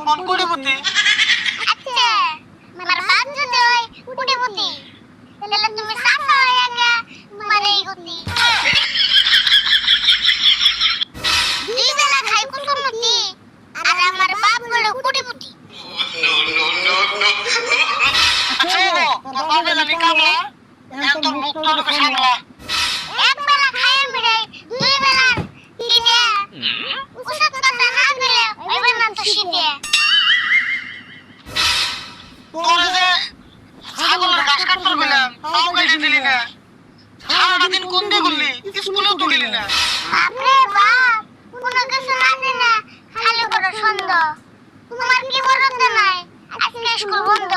কোন কোটিপতি? আচ্ছা আমার বাপ যদি হয় কোটিপতি তাহলে তুমি সাফা হয়ে গেলে তোমার এই গতি দুই বেলা খাই কুসুমতি আর আমার বাপ হলো কোটিপতি। আচ্ছা তোর বাপে জানি কামলা এখন তোর মুখ তোর সামলা। এক বেলা খাই বেড়ে দুই বেলা কিনে ওষুধ কথা না দিলে এবার না তো শীতে তোর যে ছাগলের ঘাস কাটতে গেলাম তাও কেটে দিলি না। সারাটা দিন কোন দিয়ে ঘুরলি, স্কুলেও তো গেলি না। বাপরে বাপ কোনো কিছু না জানে খালি বড় সন্দেহ। তোমার কি বলতে নাই আজকে স্কুল বন্ধ?